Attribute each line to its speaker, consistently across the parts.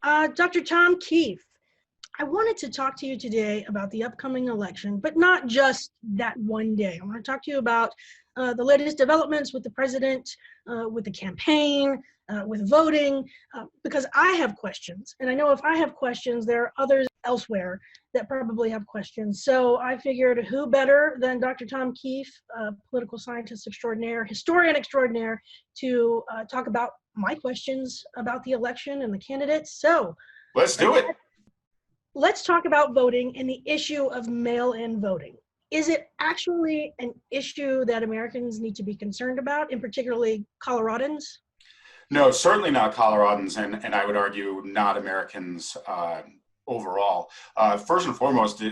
Speaker 1: Dr. Tom Keefe, I wanted to talk to you today about the upcoming election, but not just that one day. I want to talk to you about the latest developments with the president, with the campaign, with voting, because I have questions. And I know if I have questions, there are others elsewhere that probably have questions. So I figured who better than Dr. Tom Keefe, political scientist extraordinaire, historian extraordinaire, to talk about my questions about the election and the candidates. So
Speaker 2: let's do it.
Speaker 1: Let's talk about voting and the issue of mail-in voting. Is it actually an issue that Americans need to be concerned about, and particularly Coloradans?
Speaker 2: No, certainly not Coloradans, and I would argue not Americans overall. First and foremost,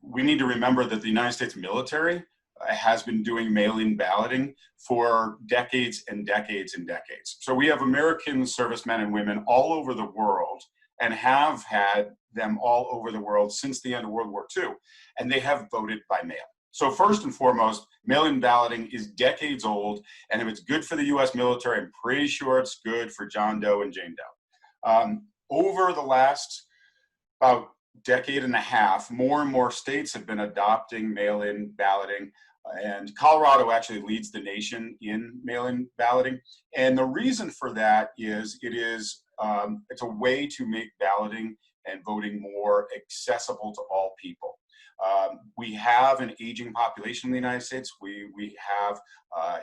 Speaker 2: we need to remember that the United States military has been doing mail-in balloting for decades and decades and decades. So we have American servicemen and women all over the world and have had them all over the world since the end of World War II, and they have voted by mail. So first and foremost, mail-in balloting is decades old, and if it's good for the US military, I'm pretty sure it's good for John Doe and Jane Doe. Over the last about decade and a half, more and more states have been adopting mail-in balloting, and Colorado actually leads the nation in mail-in balloting. And the reason for that is it's a way to make balloting and voting more accessible to all people. We have an aging population in the United States. We have,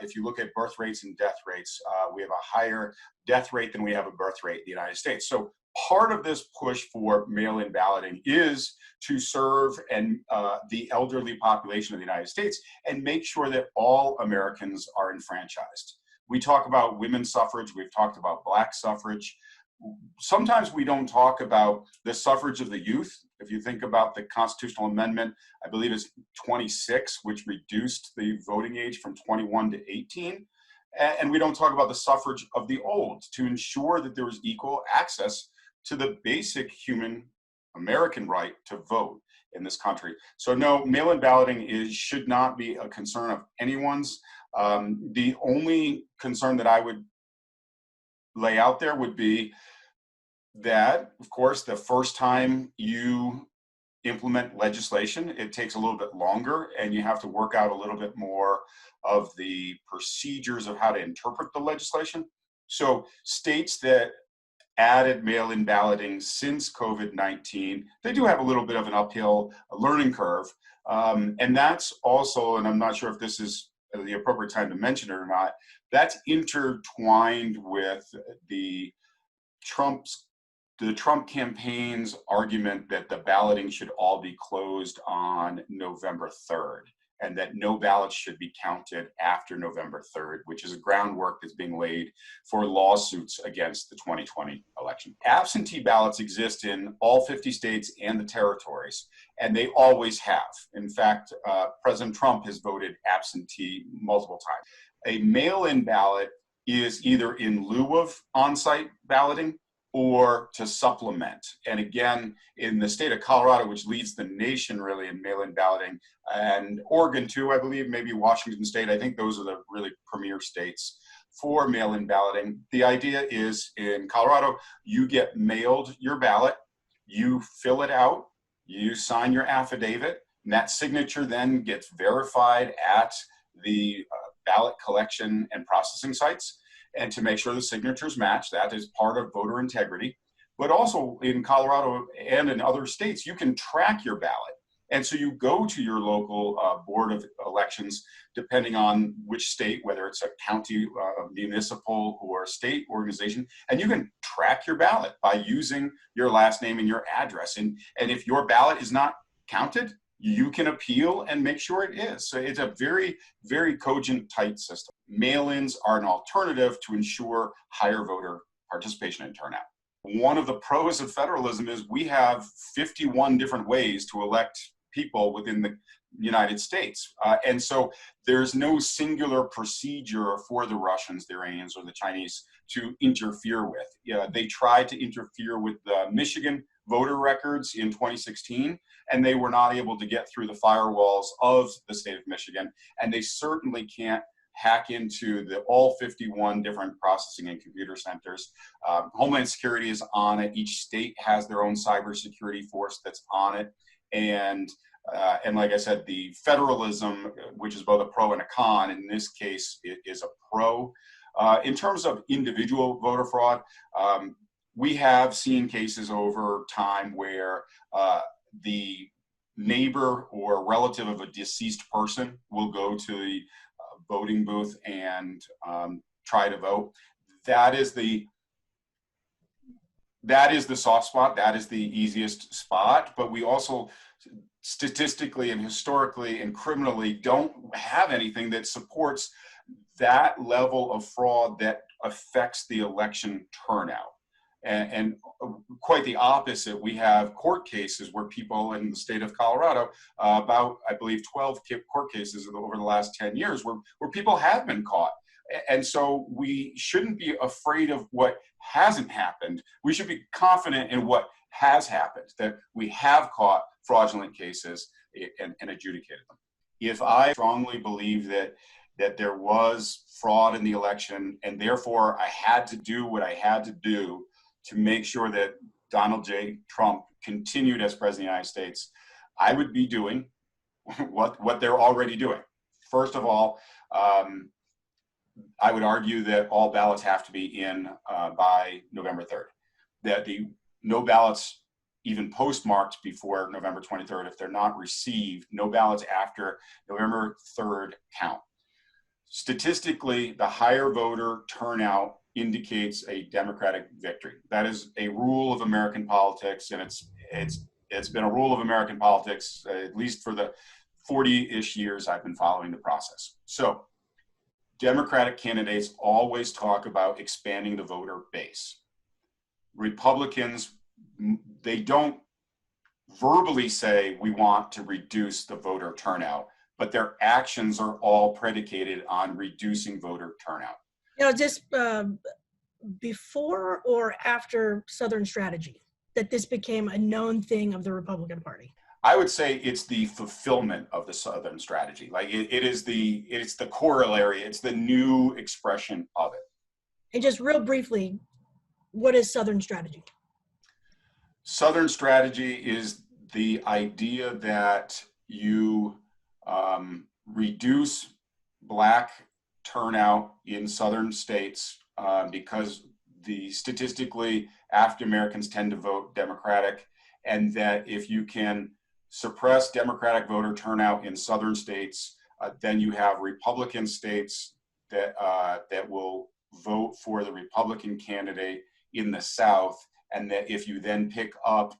Speaker 2: if you look at birth rates and death rates, we have a higher death rate than we have a birth rate in the United States. So part of this push for mail-in balloting is to serve the elderly population of the United States and make sure that all Americans are enfranchised. We talk about women's suffrage, we've talked about Black suffrage. Sometimes we don't talk about the suffrage of the youth. If you think about the constitutional amendment, I believe it's 26, which reduced the voting age from 21 to 18. And we don't talk about the suffrage of the old to ensure that there was equal access to the basic human American right to vote in this country. So no, mail-in balloting should not be a concern of anyone's. The only concern that I would lay out there would be that, of course, the first time you implement legislation, it takes a little bit longer, and you have to work out a little bit more of the procedures of how to interpret the legislation. So states that added mail-in balloting since COVID-19, they do have a little bit of an uphill learning curve. And that's also, and I'm not sure if this is the appropriate time to mention it or not, that's intertwined with the Trump campaign's argument that the balloting should all be closed on November 3rd, and that no ballots should be counted after November 3rd, which is a groundwork that's being laid for lawsuits against the 2020 election. Absentee ballots exist in all 50 states and the territories, and they always have. In fact, President Trump has voted absentee multiple times. A mail-in ballot is either in lieu of on-site balloting or to supplement. And again, in the state of Colorado, which leads the nation really in mail-in balloting, and Oregon too, I believe, maybe Washington State, I think those are the really premier states for mail-in balloting. The idea is in Colorado, you get mailed your ballot, you fill it out, you sign your affidavit, and that signature then gets verified at the ballot collection and processing sites. And to make sure the signatures match, that is part of voter integrity. But also in Colorado and in other states, you can track your ballot. And so you go to your local board of elections, depending on which state, whether it's a county, municipal, or state organization, and you can track your ballot by using your last name and your address. And if your ballot is not counted, you can appeal and make sure it is. So it's a very, very cogent, tight system. Mail-ins are an alternative to ensure higher voter participation and turnout. One of the pros of federalism is we have 51 different ways to elect people within the United States. And so there's no singular procedure for the Russians, the Iranians, or the Chinese to interfere with. They tried to interfere with the Michigan voter records in 2016, and they were not able to get through the firewalls of the state of Michigan. And they certainly can't hack into all 51 different processing and computer centers. Homeland Security is on it. Each state has their own cybersecurity force that's on it. And like I said, the federalism, which is both a pro and a con, in this case, it is a pro. In terms of individual voter fraud, we have seen cases over time where the neighbor or relative of a deceased person will go to the voting booth and try to vote. That is the soft spot. That is the easiest spot. But we also statistically and historically and criminally don't have anything that supports that level of fraud that affects the election turnout. And quite the opposite, we have court cases where people in the state of Colorado, about, I believe, 12 court cases over the last 10 years where people have been caught. And so we shouldn't be afraid of what hasn't happened. We should be confident in what has happened, that we have caught fraudulent cases and adjudicated them. If I strongly believe that there was fraud in the election and therefore I had to do what I had to do to make sure that Donald J. Trump continued as president of the United States, I would be doing what they're already doing. First of all, I would argue that all ballots have to be in by November 3rd. That no ballots even postmarked before November 23rd, if they're not received, no ballots after November 3rd count. Statistically, the higher voter turnout indicates a Democratic victory. That is a rule of American politics, and it's been a rule of American politics at least for the 40-ish years I've been following the process. So Democratic candidates always talk about expanding the voter base. Republicans, they don't verbally say we want to reduce the voter turnout, but their actions are all predicated on reducing voter turnout.
Speaker 1: Just before or after Southern Strategy, that this became a known thing of the Republican Party?
Speaker 2: I would say it's the fulfillment of the Southern Strategy. Like it's the corollary. It's the new expression of it. And
Speaker 1: just real briefly, what is Southern Strategy?
Speaker 2: Southern Strategy is the idea that you reduce Black turnout in Southern states because statistically African Americans tend to vote Democratic, and that if you can suppress Democratic voter turnout in Southern states, then you have Republican states that will vote for the Republican candidate in the South, and that if you then pick up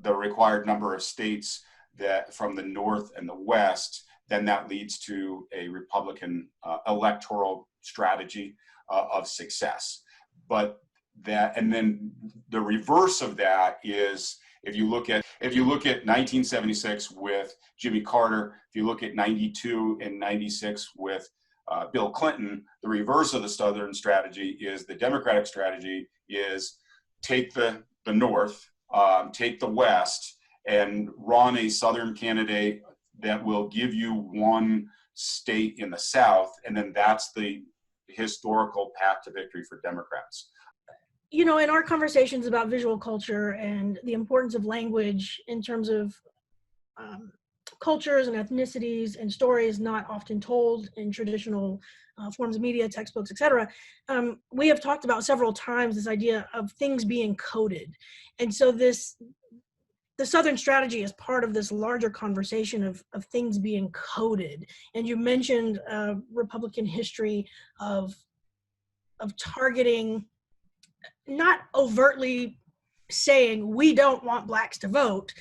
Speaker 2: the required number of states that from the North and the West, then that leads to a Republican electoral strategy of success. But and then the reverse of that is if you look at 1976 with Jimmy Carter, if you look at 92 and 96 with Bill Clinton, the reverse of the Southern strategy is the Democratic strategy is take the North, take the West, and run a Southern candidate that will give you one state in the South, and then that's the historical path to victory for Democrats.
Speaker 1: In our conversations about visual culture and the importance of language in terms of cultures and ethnicities and stories not often told in traditional forms of media, textbooks, etc., we have talked about several times this idea of things being coded. And so the Southern strategy is part of this larger conversation of things being coded. And you mentioned Republican history of targeting, not overtly saying we don't want Blacks to vote,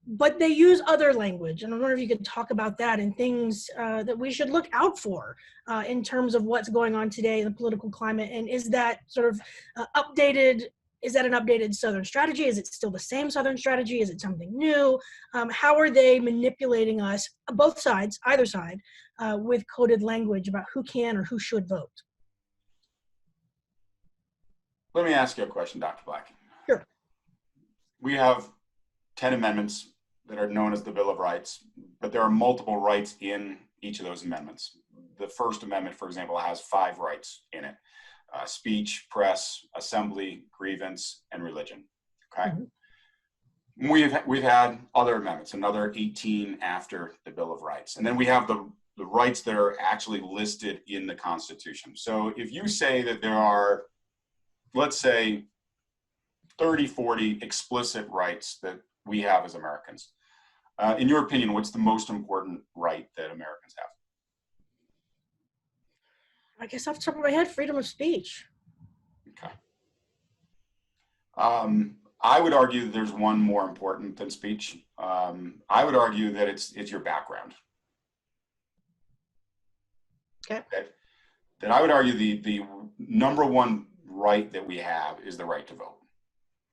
Speaker 1: but they use other language. And I wonder if you could talk about that and things that we should look out for in terms of what's going on today in the political climate. And is that sort of updated? Is that an updated Southern strategy? Is it still the same Southern strategy? Is it something new? How are they manipulating us, both sides, either side, with coded language about who can or who should vote?
Speaker 2: Let me ask you a question, Dr. Black.
Speaker 1: Sure.
Speaker 2: We have 10 amendments that are known as the Bill of Rights, but there are multiple rights in each of those amendments. the First Amendment, for example, has 5 rights in it: speech, press, assembly, grievance, and religion. Okay. Mm-hmm. We've had other amendments, another 18 after the Bill of Rights, and then we have the rights that are actually listed in the Constitution. So if you say that there are, let's say, 30, 40 explicit rights that we have as Americans, in your opinion, what's the most important right that Americans have?
Speaker 1: I guess off the top of my head, freedom of speech.
Speaker 2: Okay. I would argue that there's one more important than speech. I would argue that it's your background.
Speaker 1: Okay.
Speaker 2: That I would argue the number one right that we have is the right to vote.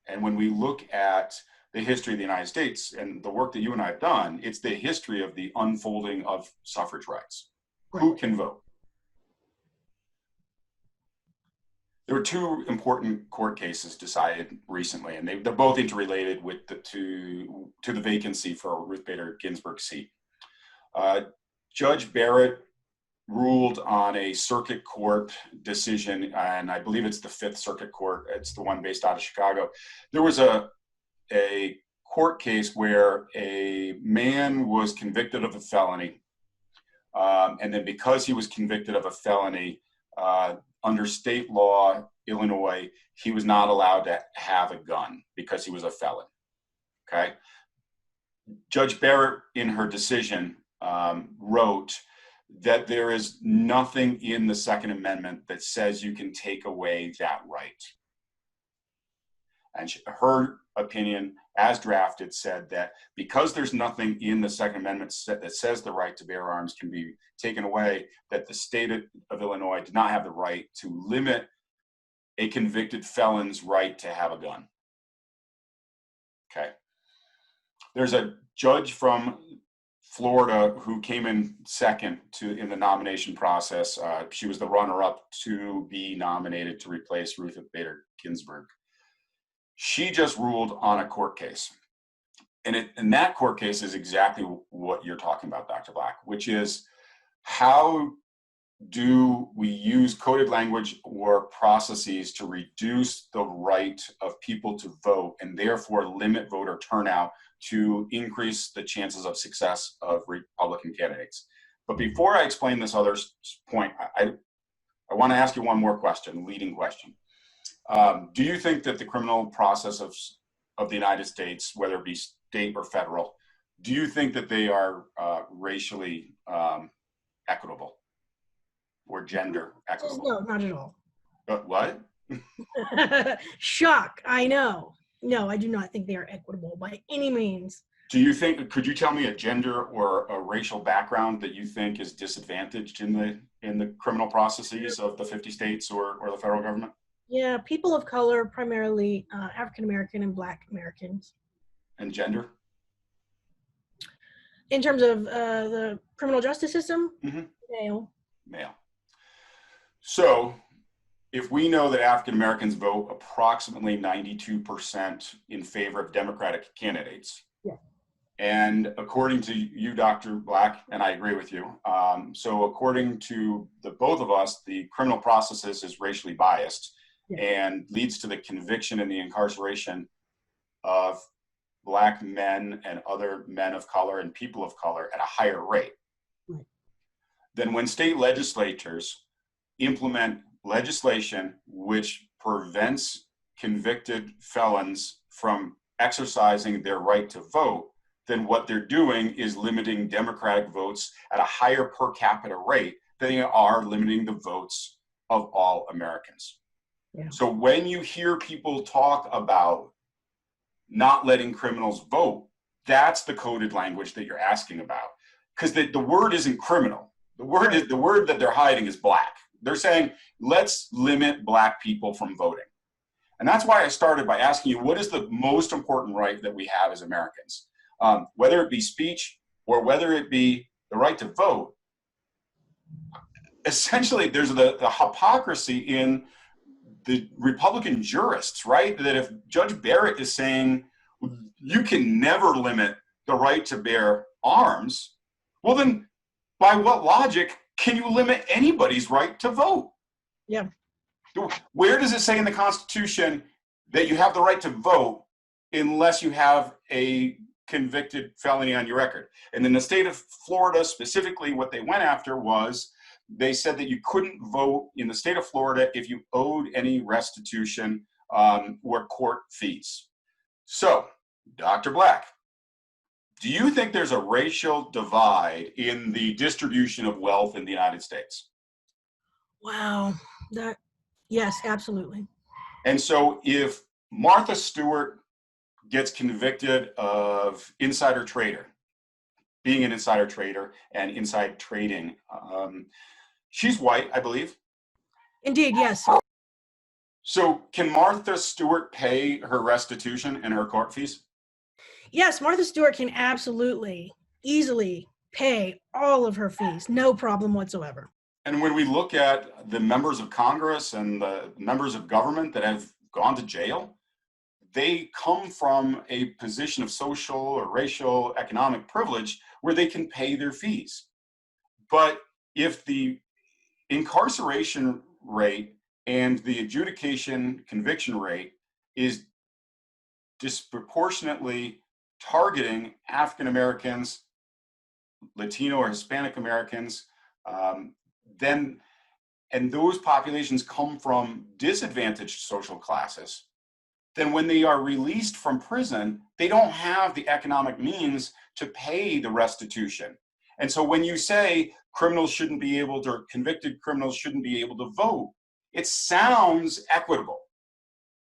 Speaker 2: And when we look at the history of the United States and the work that you and I have done, it's the history of the unfolding of suffrage rights. Right. Who can vote? There were 2 important court cases decided recently, and they're both interrelated with to the vacancy for Ruth Bader Ginsburg's seat. Judge Barrett ruled on a circuit court decision, and I believe it's the 5th Circuit Court. It's the one based out of Chicago. There was a court case where a man was convicted of a felony, and then because he was convicted of a felony, under state law, Illinois, he was not allowed to have a gun because he was a felon. Okay. Judge Barrett, in her decision, wrote that there is nothing in the Second Amendment that says you can take away that right. And her opinion, as drafted, said that because there's nothing in the Second Amendment that says the right to bear arms can be taken away, that the state of Illinois did not have the right to limit a convicted felon's right to have a gun. Okay. There's a judge from Florida who came in second in the nomination process. She was the runner-up to be nominated to replace Ruth Bader Ginsburg. She just ruled on a court case. And that court case is exactly what you're talking about, Dr. Black, which is how do we use coded language or processes to reduce the right of people to vote and therefore limit voter turnout to increase the chances of success of Republican candidates. But before I explain this other point, I want to ask you one more question, leading question. Do you think that the criminal process of the United States, whether it be state or federal, do you think that they are racially equitable or gender equitable?
Speaker 1: No, not at all.
Speaker 2: What?
Speaker 1: Shock, I know. No, I do not think they are equitable by any means.
Speaker 2: Do you think, could you tell me a gender or a racial background that you think is disadvantaged in the criminal processes of the 50 states or the federal government?
Speaker 1: Yeah, people of color, primarily African American and Black Americans.
Speaker 2: And gender?
Speaker 1: In terms of the criminal justice system, male.
Speaker 2: Male. So, if we know that African Americans vote approximately 92% in favor of Democratic candidates,
Speaker 1: yeah.
Speaker 2: And according to you, Dr. Black, and I agree with you, so according to both of us, the criminal process is racially biased, yeah. And leads to the conviction and the incarceration of Black men and other men of color and people of color at a higher rate. Right. Then when state legislatures implement legislation which prevents convicted felons from exercising their right to vote, then what they're doing is limiting Democratic votes at a higher per capita rate than they are limiting the votes of all Americans. Yeah. So when you hear people talk about not letting criminals vote, that's the coded language that you're asking about. Because the word isn't criminal. The word that they're hiding is black. They're saying, let's limit Black people from voting. And that's why I started by asking you, what is the most important right that we have as Americans? Whether it be speech or whether it be the right to vote, essentially there's the hypocrisy in the Republican jurists, right? That if Judge Barrett is saying you can never limit the right to bear arms, well then by what logic can you limit anybody's right to vote?
Speaker 1: Yeah.
Speaker 2: Where does it say in the Constitution that you have the right to vote unless you have a convicted felony on your record? And in the state of Florida, specifically, what they went after was they said that you couldn't vote in the state of Florida if you owed any restitution or court fees. So, Dr. Black, do you think there's a racial divide in the distribution of wealth in the United States?
Speaker 1: Wow. Yes, absolutely.
Speaker 2: And so if Martha Stewart gets convicted of insider trader, being an insider trader and inside trading, she's white, I believe.
Speaker 1: Indeed, yes.
Speaker 2: So can Martha Stewart pay her restitution and her court fees?
Speaker 1: Yes, Martha Stewart can absolutely, easily pay all of her fees, no problem whatsoever.
Speaker 2: And when we look at the members of Congress and the members of government that have gone to jail, they come from a position of social or racial economic privilege where they can pay their fees. But if the incarceration rate and the adjudication conviction rate is disproportionately targeting African Americans, Latino or Hispanic Americans, then, and those populations come from disadvantaged social classes, then when they are released from prison, they don't have the economic means to pay the restitution. And so when you say criminals shouldn't be able to, or convicted criminals shouldn't be able to vote, it sounds equitable.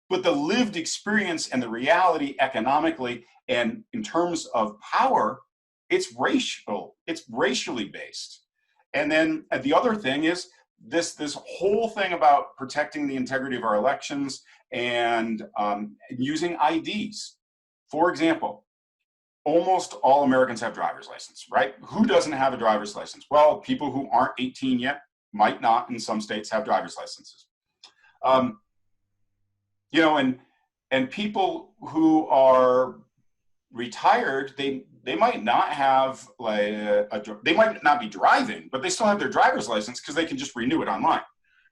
Speaker 2: But the lived experience and the reality economically and in terms of power, it's racial, it's racially based. And then the other thing is this whole thing about protecting the integrity of our elections and using IDs. For example, almost all Americans have driver's license, right? Who doesn't have a driver's license? Well, people who aren't 18 yet might not in some states have driver's licenses. You know, and people who are retired, they might not have like they might not be driving, but they still have their driver's license because they can just renew it online.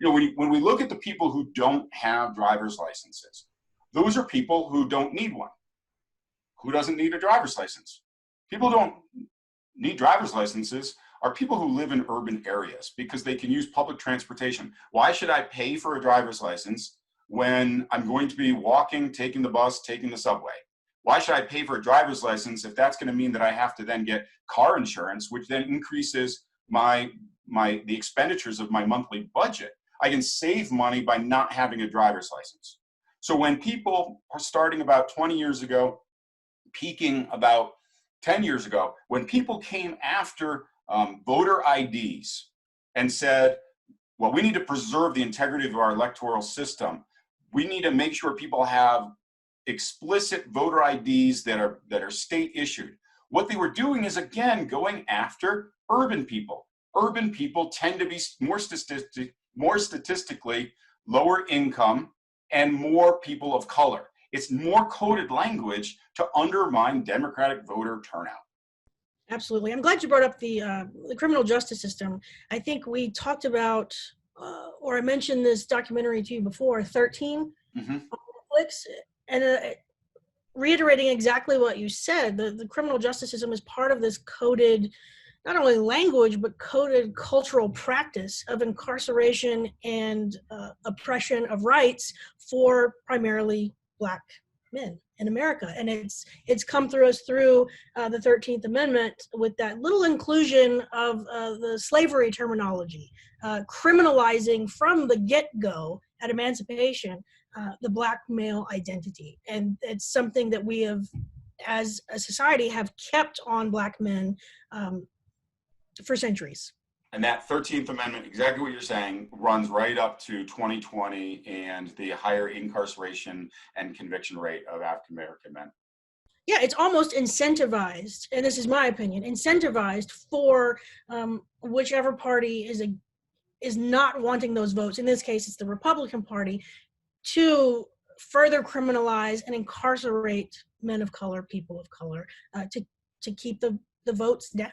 Speaker 2: You know, when we look at the people who don't have driver's licenses, those are people who don't need one. Who doesn't need a driver's license? People who don't need driver's licenses are people who live in urban areas because they can use public transportation. Why should I pay for a driver's license when I'm going to be walking, taking the bus, taking the subway? Why should I pay for a driver's license if that's going to mean that I have to then get car insurance, which then increases the expenditures of my monthly budget? I can save money by not having a driver's license. So when people are starting about 20 years ago, peaking about 10 years ago, when people came after voter IDs and said, well, we need to preserve the integrity of our electoral system. We need to make sure people have explicit voter IDs that are state issued. What they were doing is, again, going after urban people. Urban people tend to be more statistically lower income and more people of color. It's more coded language to undermine democratic voter turnout.
Speaker 1: Absolutely. I'm glad you brought up the criminal justice system. I think we talked about, or I mentioned this documentary to you before, 13 on Netflix, and reiterating exactly what you said, the criminal justice system is part of this coded, not only language, but coded cultural practice of incarceration and oppression of rights for primarily Black men in America. And it's come through us through the 13th Amendment with that little inclusion of the slavery terminology, criminalizing from the get-go at emancipation the Black male identity. And it's something that we have, as a society, have kept on Black men for centuries.
Speaker 2: And that 13th Amendment, exactly what you're saying, runs right up to 2020 and the higher incarceration and conviction rate of African American men.
Speaker 1: Yeah, it's almost incentivized, and this is my opinion, incentivized for whichever party is not wanting those votes. In this case, it's the Republican Party, to further criminalize and incarcerate men of color, people of color, to keep the votes down,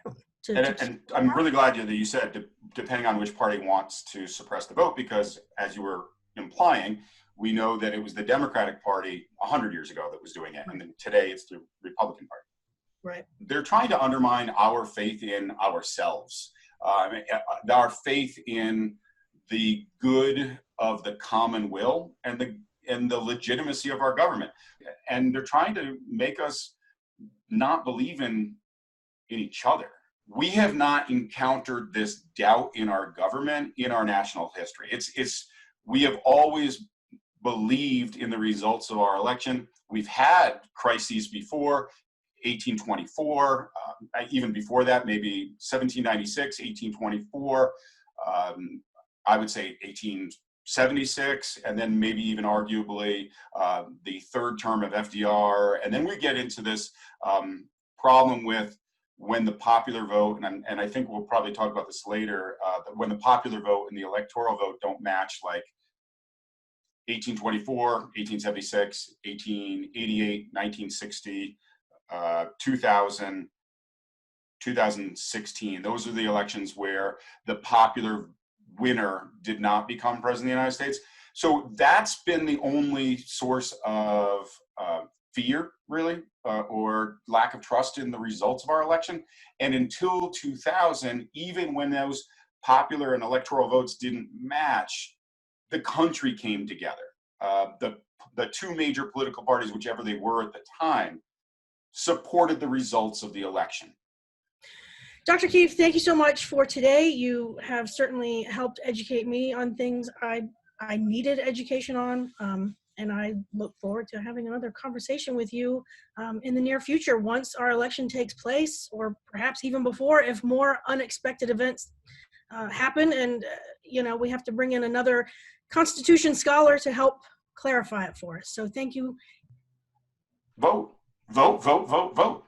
Speaker 2: And I'm really glad that you said, depending on which party wants to suppress the vote, because as you were implying, we know that it was the Democratic Party 100 years ago that was doing it. And then today it's the Republican Party.
Speaker 1: Right.
Speaker 2: They're trying to undermine our faith in ourselves, our faith in the good of the common will and the legitimacy of our government. And they're trying to make us not believe in each other. We have not encountered this doubt in our government in our national history. We have always believed in the results of our election. We've had crises before, 1824, even before that, maybe 1796, 1824, I would say 1876, and then maybe even arguably the third term of FDR. And then we get into this problem with when the popular vote, and I think we'll probably talk about this later, when the popular vote and the electoral vote don't match, like 1824, 1876, 1888, 1960, 2000, 2016. Those are the elections where the popular winner did not become president of the United States. So that's been the only source of fear, really, or lack of trust in the results of our election. And until 2000, even when those popular and electoral votes didn't match, the country came together. The two major political parties, whichever they were at the time, supported the results of the election.
Speaker 1: Dr. Keefe, thank you so much for today. You have certainly helped educate me on things I needed education on, and I look forward to having another conversation with you in the near future once our election takes place, or perhaps even before, if more unexpected events happen and we have to bring in another Constitution scholar to help clarify it for us. So thank you.
Speaker 2: Vote, vote, vote, vote, vote.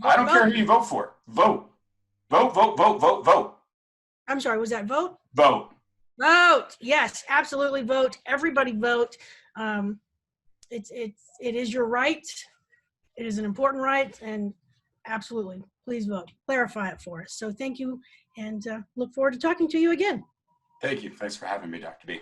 Speaker 2: I don't care who you vote for. Vote. Vote, vote, vote, vote, vote.
Speaker 1: I'm sorry, was that vote?
Speaker 2: Vote.
Speaker 1: Vote. Yes, absolutely vote. Everybody vote. It is your right. It is an important right, and absolutely, please vote. Clarify it for us. So thank you, and look forward to talking to you again.
Speaker 2: Thank you. Thanks for having me, Dr. B.